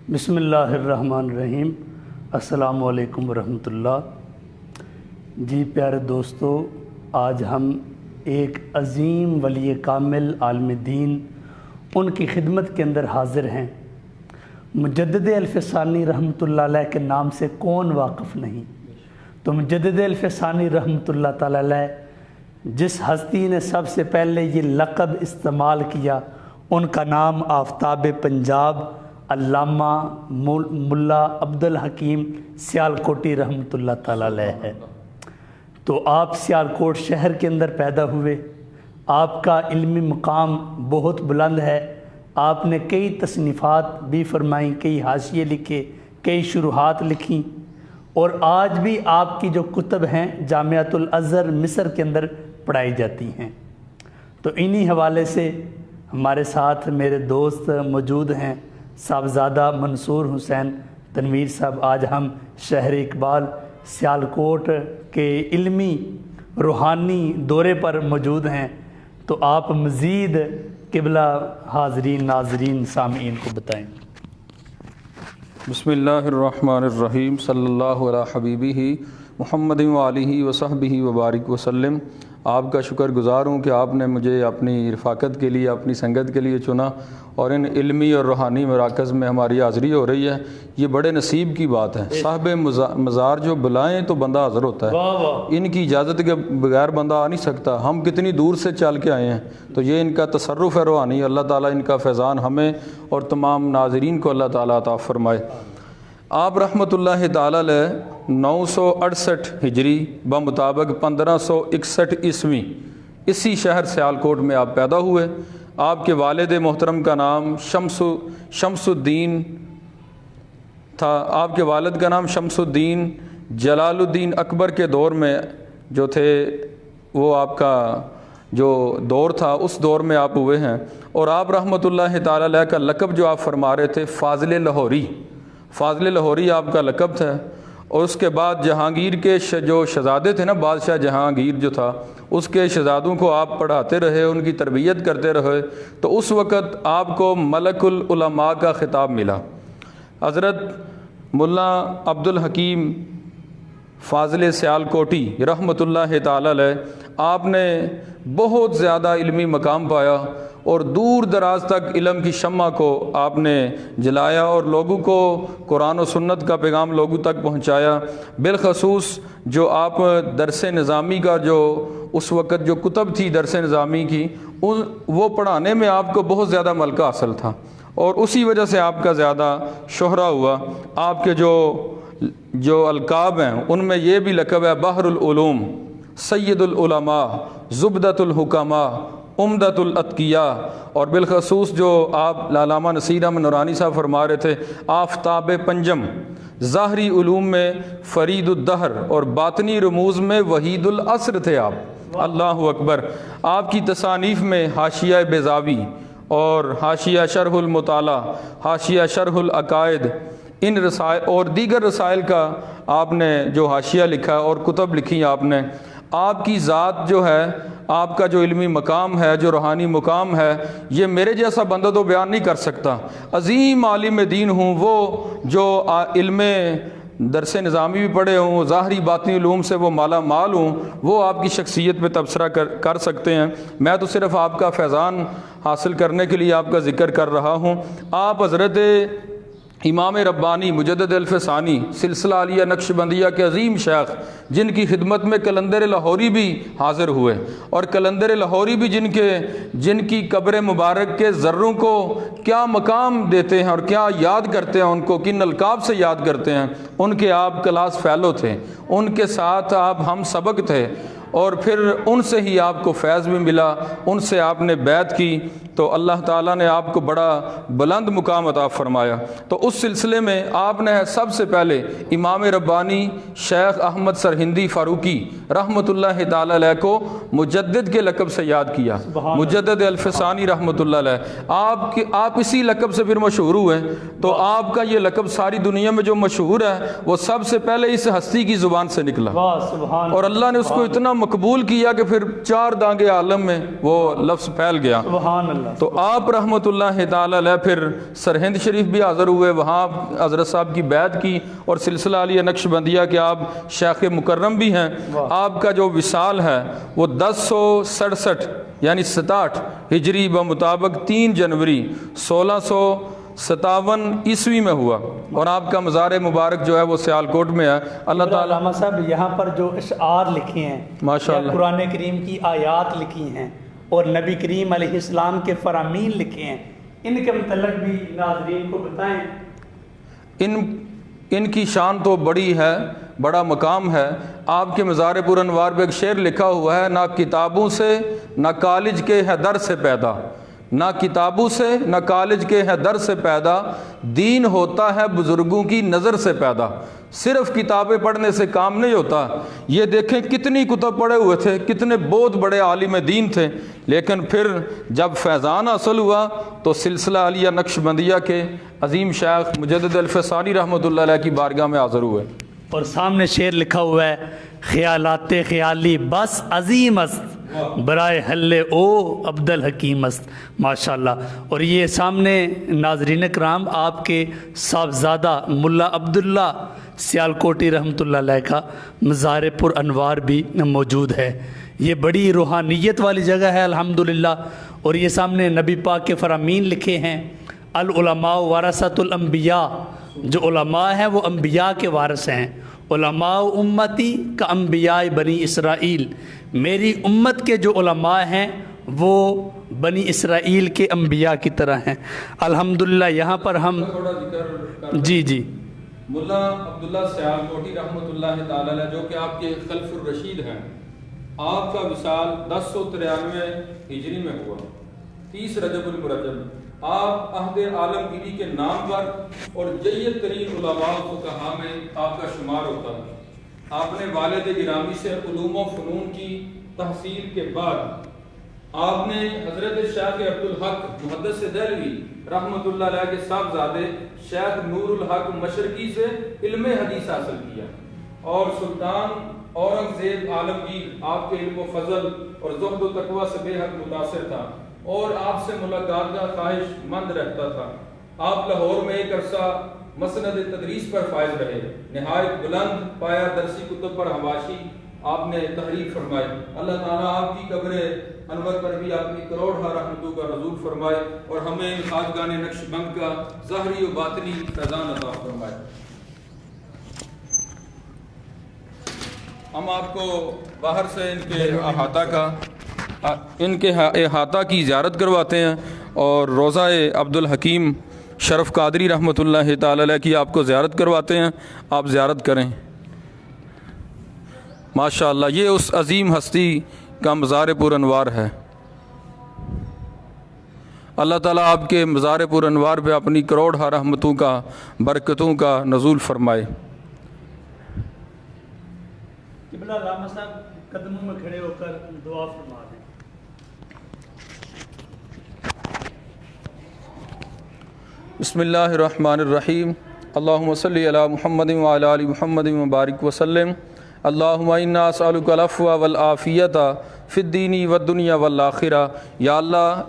بسم اللہ الرحمن الرحیم۔ السلام علیکم ورحمۃ اللہ۔ جی پیارے دوستو، آج ہم ایک عظیم ولی کامل عالم دین ان کی خدمت کے اندر حاضر ہیں۔ مجدد الف ثانی رحمۃ اللہ علیہ کے نام سے کون واقف نہیں؟ تو مجدد الف ثانی رحمۃ اللہ تعالی علیہ جس ہستی نے سب سے پہلے یہ لقب استعمال کیا، ان کا نام آفتاب پنجاب علامہ ملا عبدالحکیم سیالکوٹی رحمۃ اللہ تعالی علیہ ہے۔ تو آپ سیالکوٹ شہر کے اندر پیدا ہوئے، آپ کا علمی مقام بہت بلند ہے۔ آپ نے کئی تصنیفات بھی فرمائیں، کئی حاشیے لکھے، کئی شروحات لکھیں، اور آج بھی آپ کی جو کتب ہیں جامعۃ الازہر مصر کے اندر پڑھائی جاتی ہیں۔ تو انہی حوالے سے ہمارے ساتھ میرے دوست موجود ہیں، صاحبزادہ منصور حسین تنویر صاحب۔ آج ہم شہر اقبال سیالکوٹ کے علمی روحانی دورے پر موجود ہیں، تو آپ مزید قبلہ حاضرین ناظرین سامعین کو بتائیں۔ بسم اللہ الرحمن الرحیم، صلی اللہ علی حبیبہ محمد وآلہ وصحبہ وبارک وسلم۔ آپ کا شکر گزار ہوں کہ آپ نے مجھے اپنی رفاقت کے لیے، اپنی سنگت کے لیے چنا، اور ان علمی اور روحانی مراکز میں ہماری حاضری ہو رہی ہے۔ یہ بڑے نصیب کی بات ہے۔ صاحب مزار جو بلائیں تو بندہ حاضر ہوتا ہے، ان کی اجازت کے بغیر بندہ آ نہیں سکتا۔ ہم کتنی دور سے چل کے آئے ہیں، تو یہ ان کا تصرف ہے روحانی۔ اللہ تعالیٰ ان کا فیضان ہمیں اور تمام ناظرین کو اللہ تعالیٰ عطا فرمائے۔ آپ رحمۃ اللہ تعالیٰ علیہ 968 ہجری بمطابق 1561 عیسوی اسی شہر سیالکوٹ میں آپ پیدا ہوئے۔ آپ کے والد محترم کا نام شمس الدین تھا۔ آپ کے والد کا نام شمس الدین جلال الدین اکبر کے دور میں جو تھے، وہ آپ کا جو دور تھا اس دور میں آپ ہوئے ہیں۔ اور آپ رحمۃ اللہ تعالیٰ علیہ کا لقب جو آپ فرما رہے تھے فاضل لاہوری، فاضل لاہوری آپ کا لقب تھا۔ اور اس کے بعد جہانگیر کے جو شہزادے تھے نا، بادشاہ جہانگیر جو تھا، اس کے شہزادوں کو آپ پڑھاتے رہے، ان کی تربیت کرتے رہے، تو اس وقت آپ کو ملک العلماء کا خطاب ملا۔ حضرت ملا عبدالحکیم فاضل سیالکوٹی رحمۃ اللہ تعالی علیہ، آپ نے بہت زیادہ علمی مقام پایا، اور دور دراز تک علم کی شمع کو آپ نے جلایا، اور لوگوں کو قرآن و سنت کا پیغام لوگوں تک پہنچایا۔ بالخصوص جو آپ درس نظامی کا جو اس وقت جو کتب تھی درس نظامی کی، وہ پڑھانے میں آپ کو بہت زیادہ ملکہ حاصل تھا، اور اسی وجہ سے آپ کا زیادہ شہرہ ہوا۔ آپ کے جو القاب ہیں ان میں یہ بھی لقب ہے بحر العلوم، سید العلماء، زبدۃ الحکماء، عمدۃ الاتقیاء، اور بالخصوص جو آپ علامہ نصیر احمد نورانی صاحب فرما رہے تھے آفتاب پنجم، ظاہری علوم میں فرید الدہر اور باطنی رموز میں وحید العصر تھے آپ۔ اللہ اکبر۔ آپ کی تصانیف میں حاشیہ بیضاوی اور حاشیہ شرح المطالعہ، حاشیہ شرح العقائد، ان رسائل اور دیگر رسائل کا آپ نے جو حاشیہ لکھا اور کتب لکھی آپ نے۔ آپ کی ذات جو ہے، آپ کا جو علمی مقام ہے، جو روحانی مقام ہے، یہ میرے جیسا بندہ تو بیان نہیں کر سکتا۔ عظیم عالم دین ہوں وہ، جو علم درس نظامی بھی پڑھے ہوں، ظاہری باطنی علوم سے وہ مالا مال ہوں، وہ آپ کی شخصیت پہ تبصرہ کر سکتے ہیں۔ میں تو صرف آپ کا فیضان حاصل کرنے کے لیے آپ کا ذکر کر رہا ہوں۔ آپ حضرت امام ربانی مجدد الف ثانی سلسلہ عالیہ نقشبندیہ کے عظیم شیخ، جن کی خدمت میں قلندر لاہوری بھی حاضر ہوئے، اور قلندر لاہوری بھی جن کی قبر مبارک کے ذروں کو کیا مقام دیتے ہیں اور کیا یاد کرتے ہیں، ان کو کن القاب سے یاد کرتے ہیں، ان کے آپ کلاس فیلو تھے، ان کے ساتھ آپ ہم سبق تھے، اور پھر ان سے ہی آپ کو فیض بھی ملا، ان سے آپ نے بیعت کی، تو اللہ تعالیٰ نے آپ کو بڑا بلند مقام عطا فرمایا۔ تو اس سلسلے میں آپ نے سب سے پہلے امام ربانی شیخ احمد سرہندی فاروقی رحمۃ اللہ تعالی علیہ کو مجدد کے لقب سے یاد کیا، مجدد الف ثانی رحمۃ اللہ علیہ۔ آپ اسی لقب سے پھر مشہور ہوئے، تو آپ کا یہ لقب ساری دنیا میں جو مشہور ہے وہ سب سے پہلے اس ہستی کی زبان سے نکلا، اور اللہ نے اس کو اتنا مقبول کیا کہ پھر 4 دانگے عالم میں وہ لفظ پھیل گیا۔ سبحان اللہ۔ تو آپ رحمۃ اللہ تعالی علیہ پھر سرہند شریف بھی حاضر ہوئے، وہاں حضرت صاحب کی بیعت کی، اور سلسلہ علیہ نقش بندیہ کے آپ شیخ مکرم بھی ہیں۔ آپ کا جو وصال ہے وہ 1067 یعنی 67 ہجری بمطابق 3 جنوری 1657 عیسوی میں ہوا، اور آپ کا مزار مبارک جو ہے وہ سیالکوٹ میں ہے۔ اللہ تعالیٰ علامہ صاحب یہاں پر جو اشعار لکھے ہیں، ماشاء اللہ، قرآن کریم کی آیات لکھی ہیں اور نبی کریم علیہ السلام کے فرامین لکھے ہیں، ان کے متعلق بھی ناظرین کو بتائیں۔ ان کی شان تو بڑی ہے، بڑا مقام ہے۔ آپ کے مزار پر انوار پہ ایک شعر لکھا ہوا ہے، نہ کتابوں سے نہ کالج کے ہے در سے پیدا، نہ کتابوں سے نہ کالج کے ہے در سے پیدا، دین ہوتا ہے بزرگوں کی نظر سے پیدا۔ صرف کتابیں پڑھنے سے کام نہیں ہوتا۔ یہ دیکھیں کتنی کتب پڑھے ہوئے تھے، کتنے بہت بڑے عالم دین تھے، لیکن پھر جب فیضان حاصل ہوا تو سلسلہ علیہ نقش بندیہ کے عظیم شیخ مجدد الفسانی رحمۃ اللہ علیہ کی بارگاہ میں حاضر ہوئے۔ اور سامنے شعر لکھا ہوا ہے، خیالات خیالی بس عظیم است، برائے حل او عبد الحکیم است۔ ماشاءاللہ۔ اور یہ سامنے ناظرین کرام آپ کے صاحبزادہ ملا عبداللہ سیالکوٹی رحمۃ اللہ علیہ کا مزار پر انوار بھی موجود ہے۔ یہ بڑی روحانیت والی جگہ ہے الحمدللہ۔ اور یہ سامنے نبی پاک کے فرامین لکھے ہیں، العلماء ورثۃ الانبیاء، جو علماء ہیں وہ انبیاء کے وارث ہیں۔ علماء امتی کا انبیاء بنی اسرائیل، میری امت کے جو علماء ہیں وہ بنی اسرائیل کے انبیاء کی طرح ہیں الحمدللہ۔ یہاں پر ہم جی ملا عبداللہ سیالکوٹی رحمۃ اللہ تعالی علیہ جو کہ آپ کے خلف الرشید ہیں، آپ کا وصال 1093 ہجری میں ہوا، 30 رجب المرجب۔ آپ عہد عالمگیری کے نام پر اور جید ترین علماء فقہاء میں آپ کا شمار ہوتا ہے۔ آپ نے والد گرامی سے علوم و فنون کی تحصیل کے بعد آپ نے حضرت شیخ عبدالحق محدث دہلوی رحمۃ اللہ علیہ کے صاحبزادے شیخ نور الحق مشرقی سے علم حدیث حاصل کیا، اور سلطان اورنگزیب عالمگیر آپ کے علم و فضل اور زہد و تقوی سے بے حد متاثر تھا، اور آپ سے ملاقات کا خواہش مند رہتا تھا۔ آپ لاہور میں ایک عرصہ مسند تدریس پر فائز رہے، نہایت بلند پایا درسی کتب پر حواشی آپ نے تحریر فرمائی۔ اللہ تعالیٰ آپ کی قبر انور پر بھی اپنی کروڑہ رحمتوں کا نزول فرمائے، اور ہمیں خواجگان نقش بند کا ظاہری و باطنی فیضان عطا فرمائے۔ ہم آپ کو باہر سے ان کے احاطہ کی زیارت کرواتے ہیں، اور روضہ عبد الحکیم شرف قادری رحمۃ اللہ تعالی علیہ کی آپ کو زیارت کرواتے ہیں، آپ زیارت کریں۔ ماشاءاللہ یہ اس عظیم ہستی کا مزار پر انوار ہے۔ اللہ تعالیٰ آپ کے مزار پر انوار پہ اپنی کروڑہ رحمتوں کا، برکتوں کا نزول فرمائے۔ قبلہ علامہ صاحب قدموں میں کھڑے ہو کر دعا فرما دیں۔ بسم اللہ الرحمن الرحیم، اللہم صلی علی محمد وعلی آل محمد وبارک وسلم۔ اللہم انا نسألک العفو والعافیۃ فی الدین والدنیا والآخرہ۔ یا اللہ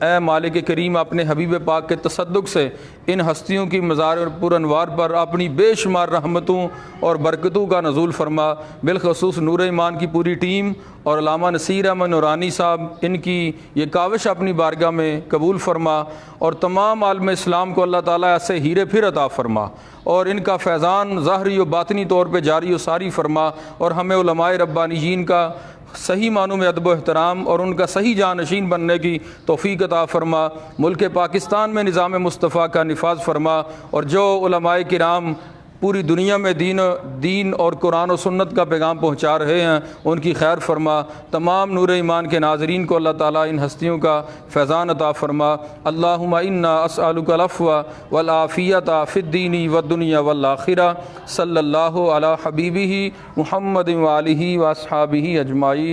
اے مالک کریم، اپنے حبیب پاک کے تصدق سے ان ہستیوں کی مزار پر انوار پر اپنی بے شمار رحمتوں اور برکتوں کا نزول فرما۔ بالخصوص نور ایمان کی پوری ٹیم اور علامہ نصیر احمد نورانی صاحب، ان کی یہ کاوش اپنی بارگاہ میں قبول فرما، اور تمام عالم اسلام کو اللہ تعالیٰ ایسے ہیرے پھر عطا فرما، اور ان کا فیضان ظاہری و باطنی طور پہ جاری و ساری فرما، اور ہمیں علماء ربانیین کا صحیح معنوں میں ادب و احترام اور ان کا صحیح جانشین بننے کی توفیق عطا فرما۔ ملک پاکستان میں نظام مصطفیٰ کا نفاذ فرما، اور جو علماء کرام پوری دنیا میں دین اور قرآن و سنت کا پیغام پہنچا رہے ہیں ان کی خیر فرما۔ تمام نور ایمان کے ناظرین کو اللہ تعالیٰ ان ہستیوں کا فیضان عطا فرما۔ اللہم انا اسألک العفو والعافیۃ فی الدین والدنیا والآخرہ۔ صلی اللہ علی حبیبہ محمد وآلہ واصحابہ اجمعین۔